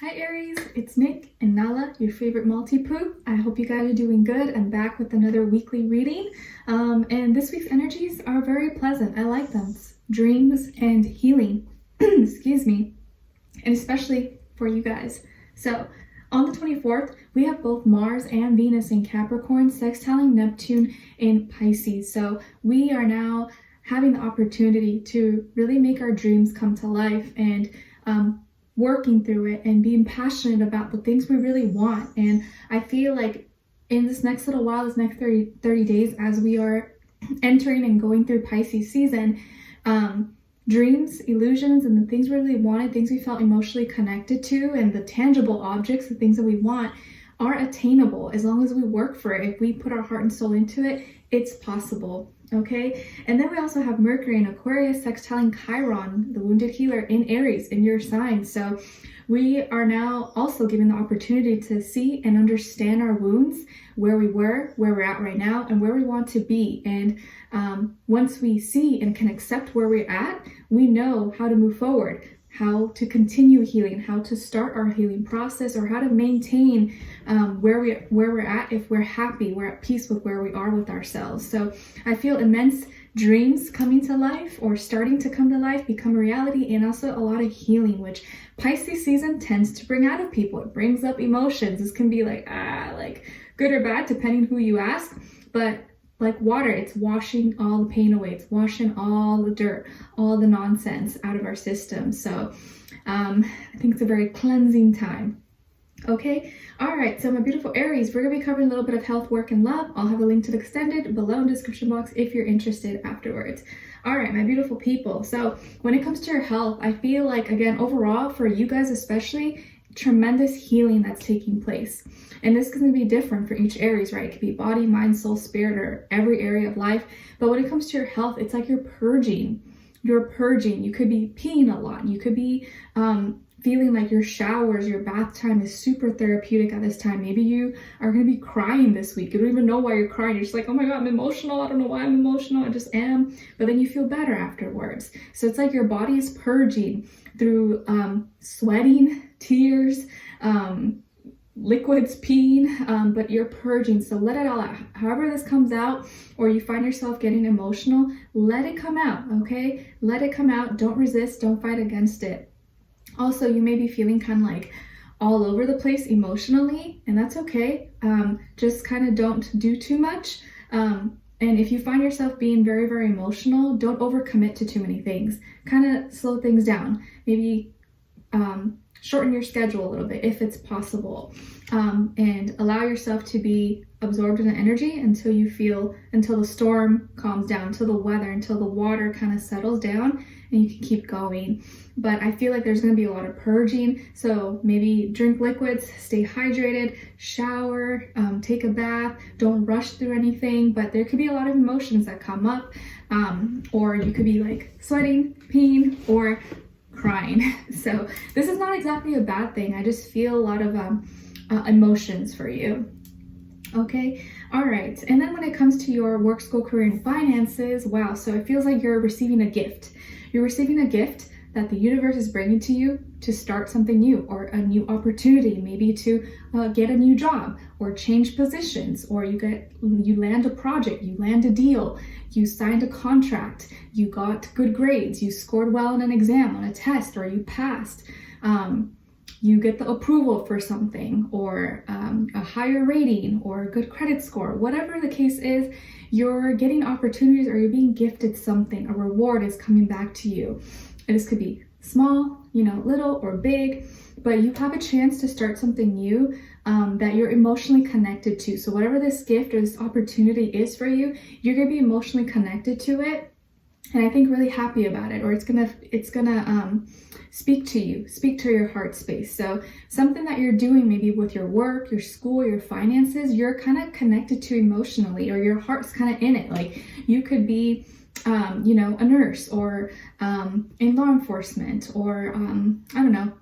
Hi Aries, it's Nick and Nala, your favorite multi-poo. I hope you guys are doing good. I'm back with another weekly reading. And this week's energies are very pleasant. I like them. It's dreams and healing. Excuse me. And especially for you guys. So on the 24th, we have both Mars and Venus in Capricorn, sextiling Neptune in Pisces. So we are now having the opportunity to really make our dreams come to life and working through it and being passionate about the things we really want. And I feel like in this next little while, this next 30 days, as we are entering and going through Pisces season, dreams, illusions, and the things we really wanted, things we felt emotionally connected to, and the tangible objects, the things that we want, are attainable as long as we work for it. If we put our heart and soul into it, it's possible. Okay, and then we also have Mercury in Aquarius sextiling Chiron, the wounded healer, in Aries, in your sign. So we are now also given the opportunity to see and understand our wounds, where we were, where we're at right now, and where we want to be. And once we see and can accept where we're at, we know how to move forward, how to continue healing, how to start our healing process, or how to maintain where we're at. If we're happy, we're at peace with where we are with ourselves. So I feel immense dreams coming to life, or starting to come to life, become a reality, and also a lot of healing, which Pisces season tends to bring out of people. It brings up emotions. This can be like good or bad, depending who you ask, but like water, it's washing all the pain away. It's washing all the dirt, all the nonsense out of our system. So I think it's a very cleansing time. Okay, all right, so my beautiful Aries, we're gonna be covering a little bit of health, work, and love. I'll have a link to the extended below in the description box if you're interested afterwards. All right, my beautiful people. So when it comes to your health, I feel like, again, overall, for you guys especially, tremendous healing that's taking place. And this is going to be different for each Aries, right? It could be body, mind, soul, spirit, or every area of life. But when it comes to your health, it's like you're purging. You're purging. You could be peeing a lot. You could be feeling like your showers, your bath time is super therapeutic at this time. Maybe you are going to be crying this week. You don't even know why you're crying. You're just like, oh my God, I'm emotional. I don't know why I'm emotional. I just am. But then you feel better afterwards. So it's like your body is purging through sweating, tears, liquids, peeing, but you're purging. So let it all out. However this comes out, or you find yourself getting emotional, let it come out, okay? Let it come out. Don't resist. Don't fight against it. Also, you may be feeling kind of like all over the place emotionally, and that's okay. Just kind of don't do too much. And if you find yourself being very, very emotional, don't overcommit to too many things. Kind of slow things down. Maybe shorten your schedule a little bit if it's possible, and allow yourself to be absorbed in the energy until the storm calms down, until the weather, until the water kind of settles down, and you can keep going. But I feel like there's going to be a lot of purging, so maybe drink liquids, stay hydrated, shower, take a bath. Don't rush through anything, but there could be a lot of emotions that come up, or you could be like sweating, peeing, or crying. So this is not exactly a bad thing. I just feel a lot of emotions for you. Okay, all right. And then when it comes to your work, school, career, and finances, wow. So it feels like you're receiving a gift. You're receiving a gift that the universe is bringing to you to start something new, or a new opportunity, maybe to get a new job, or change positions, or you land a project, you land a deal, you signed a contract, you got good grades, you scored well on an exam, on a test, or you passed. You get the approval for something, or a higher rating, or a good credit score. Whatever the case is, you're getting opportunities, or you're being gifted something. A reward is coming back to you. And this could be small, little or big, but you have a chance to start something new that you're emotionally connected to. So whatever this gift or this opportunity is for you, you're gonna be emotionally connected to it, and I think really happy about it, or it's gonna speak to you, speak to your heart space. So something that you're doing, maybe with your work, your school, your finances, you're kind of connected to emotionally, or your heart's kind of in it. Like you could be a nurse, or in law enforcement, or I don't know,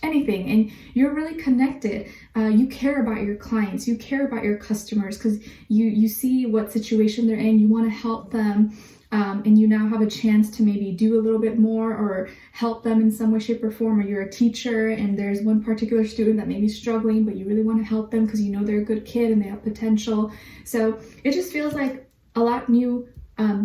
anything, and you're really connected. You care about your clients, you care about your customers, because you see what situation they're in, you want to help them and you now have a chance to maybe do a little bit more or help them in some way, shape, or form, or you're a teacher and there's one particular student that may be struggling, but you really want to help them because you know they're a good kid and they have potential. So it just feels like a lot new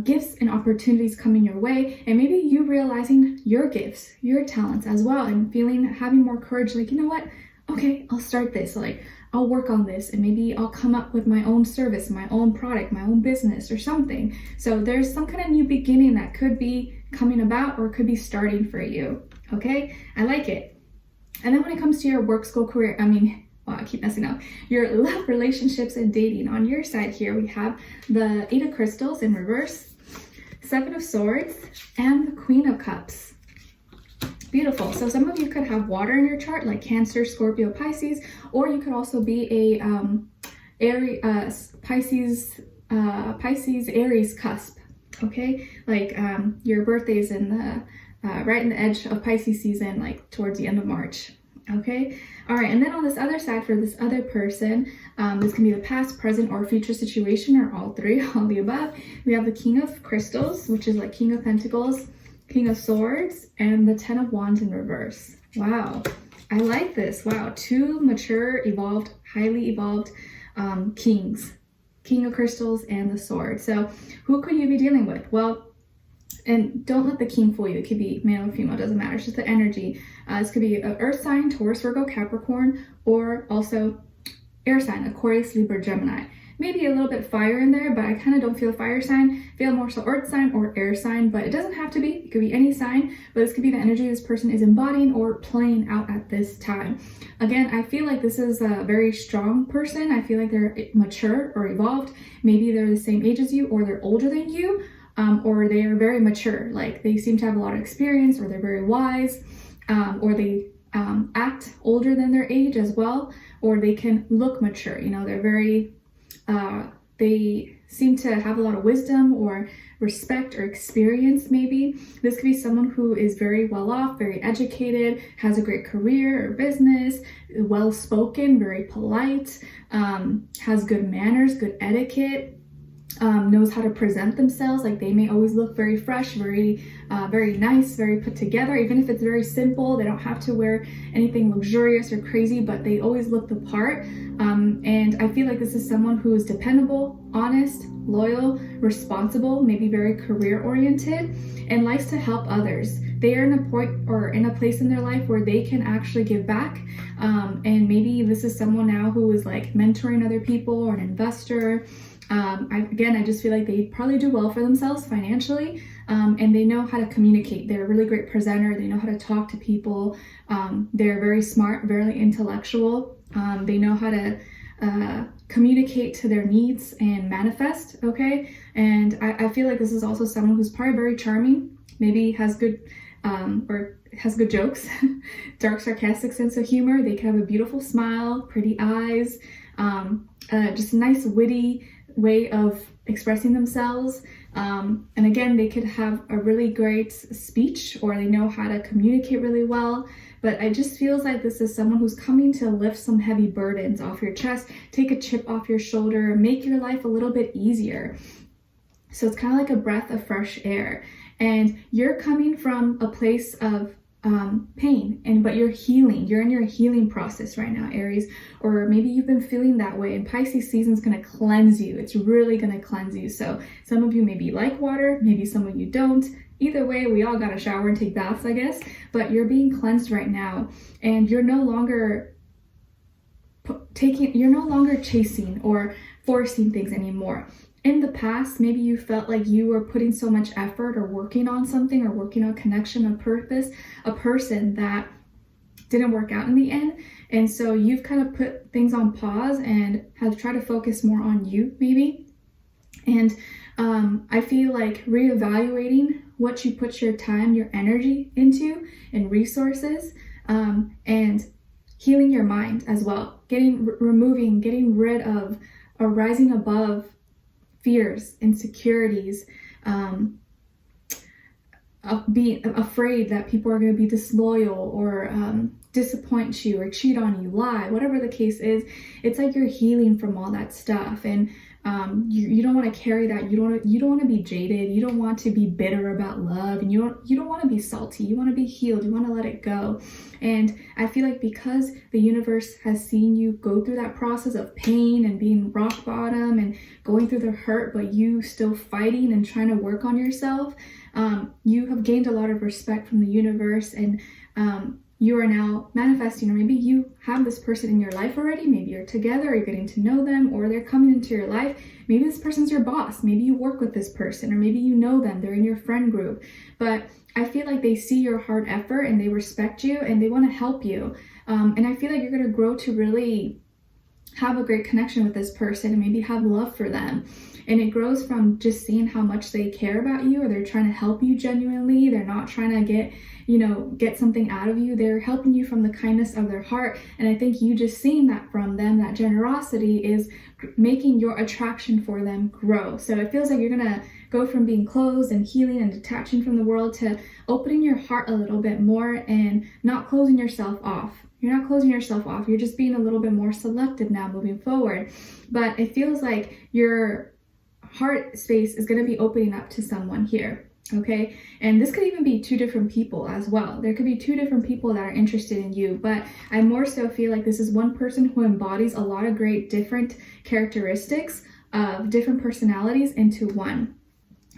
gifts and opportunities coming your way, and maybe you realizing your gifts, your talents as well, and having more courage, like, you know what, okay, I'll start this, like I'll work on this, and maybe I'll come up with my own service, my own product, my own business or something. So there's some kind of new beginning that could be coming about or could be starting for you. Okay, I like it. And then when it comes to your work, school, career, I keep messing up. Your love, relationships, and dating. On your side here, we have the 8 of Crystals in reverse, 7 of Swords, and the Queen of Cups. Beautiful. So some of you could have water in your chart, like Cancer, Scorpio, Pisces, or you could also be a Pisces, Aries cusp. Okay, like your birthday is in the right in the edge of Pisces season, like towards the end of March. Okay, all right, and then on this other side for this other person, this can be the past, present, or future situation, or all three, all the above. We have the King of Crystals, which is like King of Pentacles, King of Swords, and the 10 of Wands in reverse. Wow, I like this. Wow, 2 mature, evolved, highly evolved kings, King of Crystals and the Sword. So who could you be dealing with? Well, and don't let the king fool you. It could be male or female, doesn't matter. It's just the energy. This could be an earth sign, Taurus, Virgo, Capricorn, or also air sign, Aquarius, Libra, Gemini. Maybe a little bit fire in there, but I kind of don't feel fire sign. I feel more so earth sign or air sign, but it doesn't have to be. It could be any sign, but this could be the energy this person is embodying or playing out at this time. Again, I feel like this is a very strong person. I feel like they're mature or evolved. Maybe they're the same age as you, or they're older than you. Or they are very mature, like they seem to have a lot of experience, or they're very wise, or they act older than their age as well, or they can look mature. You know, they're very, they seem to have a lot of wisdom or respect or experience maybe. This could be someone who is very well off, very educated, has a great career or business, well-spoken, very polite, has good manners, good etiquette, knows how to present themselves. Like they may always look very fresh, very nice, very put together. Even if it's very simple, they don't have to wear anything luxurious or crazy, but they always look the part. And I feel like this is someone who is dependable, honest, loyal, responsible, maybe very career oriented, and likes to help others. They are in a point or in a place in their life where they can actually give back. And maybe this is someone now who is like mentoring other people or an investor. I just feel like they probably do well for themselves financially, and they know how to communicate. They're a really great presenter. They know how to talk to people. They're very smart, very intellectual. They know how to communicate to their needs and manifest, okay? And I feel like this is also someone who's probably very charming, maybe has good, or has good jokes, dark, sarcastic sense of humor. They can have a beautiful smile, pretty eyes, just a nice, witty way of expressing themselves. And again, they could have a really great speech, or they know how to communicate really well. But it just feels like this is someone who's coming to lift some heavy burdens off your chest, take a chip off your shoulder, make your life a little bit easier. So it's kind of like a breath of fresh air. And you're coming from a place of pain, but you're healing. You're in your healing process right now, Aries, or maybe you've been feeling that way, and Pisces season is going to cleanse you. It's really going to cleanse you. So some of you maybe like water, maybe some of you don't. Either way, we all got to shower and take baths, I guess, but you're being cleansed right now, and you're no longer chasing or forcing things anymore. In the past, maybe you felt like you were putting so much effort or working on something or working on connection, a purpose, a person that didn't work out in the end. And so you've kind of put things on pause and have tried to focus more on you maybe. And I feel like reevaluating what you put your time, your energy into and resources, and healing your mind as well. Getting rid of or rising above fears, insecurities, of being afraid that people are going to be disloyal or disappoint you or cheat on you, lie, whatever the case is. It's like you're healing from all that stuff. And You don't want to carry that. You don't want to be jaded. You don't want to be bitter about love, and you don't want to be salty. You want to be healed. You want to let it go. And I feel like because the universe has seen you go through that process of pain and being rock bottom and going through the hurt, but you still fighting and trying to work on yourself, you have gained a lot of respect from the universe, and you are now manifesting, or maybe you have this person in your life already. Maybe you're together, or you're getting to know them, or they're coming into your life. Maybe this person's your boss. Maybe you work with this person, or maybe you know them. They're in your friend group. But I feel like they see your hard effort and they respect you and they want to help you. And I feel like you're going to grow to really have a great connection with this person and maybe have love for them. And it grows from just seeing how much they care about you, or they're trying to help you genuinely. They're not trying to get something out of you. They're helping you from the kindness of their heart. And I think you just seeing that from them, that generosity, is making your attraction for them grow. So it feels like you're gonna go from being closed and healing and detaching from the world to opening your heart a little bit more and not closing yourself off. You're not closing yourself off. You're just being a little bit more selective now moving forward. But it feels like your heart space is going to be opening up to someone here. Okay. And this could even be two different people as well. There could be two different people that are interested in you, but I more so feel like this is one person who embodies a lot of great different characteristics of different personalities into one.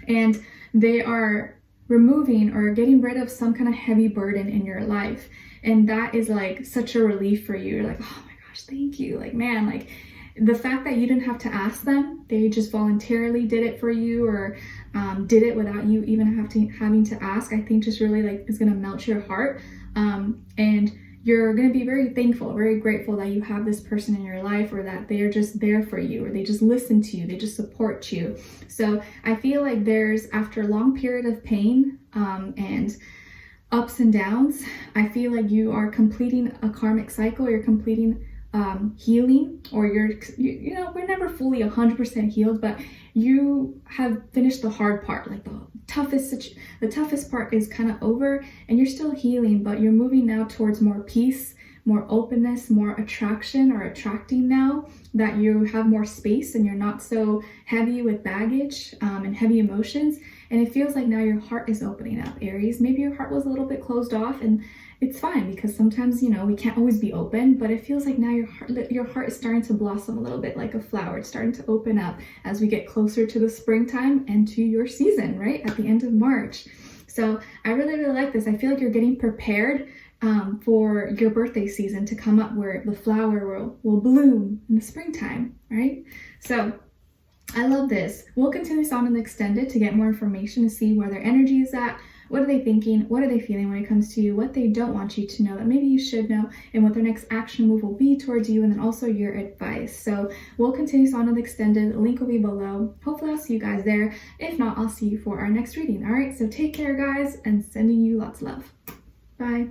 And they are removing or getting rid of some kind of heavy burden in your life. And that is like such a relief for you. You're like, oh my gosh, thank you. Like, man, like the fact that you didn't have to ask them, they just voluntarily did it for you, or did it without you even having to ask, I think just really like is going to melt your heart. And you're going to be very thankful, very grateful that you have this person in your life, or that they are just there for you, or they just listen to you, they just support you. So I feel like there's, after a long period of pain and ups and downs, I feel like you are completing a karmic cycle. You're completing healing, or we're never fully 100% healed, but you have finished the hard part. Like the toughest part is kind of over, and you're still healing, but you're moving now towards more peace, more openness, more attraction, or attracting now that you have more space and you're not so heavy with baggage and heavy emotions. And it feels like now your heart is opening up, Aries. Maybe your heart was a little bit closed off, and it's fine, because sometimes, we can't always be open, but it feels like now your heart is starting to blossom a little bit like a flower. It's starting to open up as we get closer to the springtime and to your season, right? At the end of March. So I really, really like this. I feel like you're getting prepared for your birthday season to come up, where the flower will bloom in the springtime, right? So I love this. We'll continue this on in the extended to get more information, to see where their energy is at. What are they thinking? What are they feeling when it comes to you? What they don't want you to know that maybe you should know, and what their next action move will be towards you, and then also your advice. So we'll continue this on in the extended. The link will be below. Hopefully I'll see you guys there. If not, I'll see you for our next reading. All right, so take care, guys, and sending you lots of love. Bye.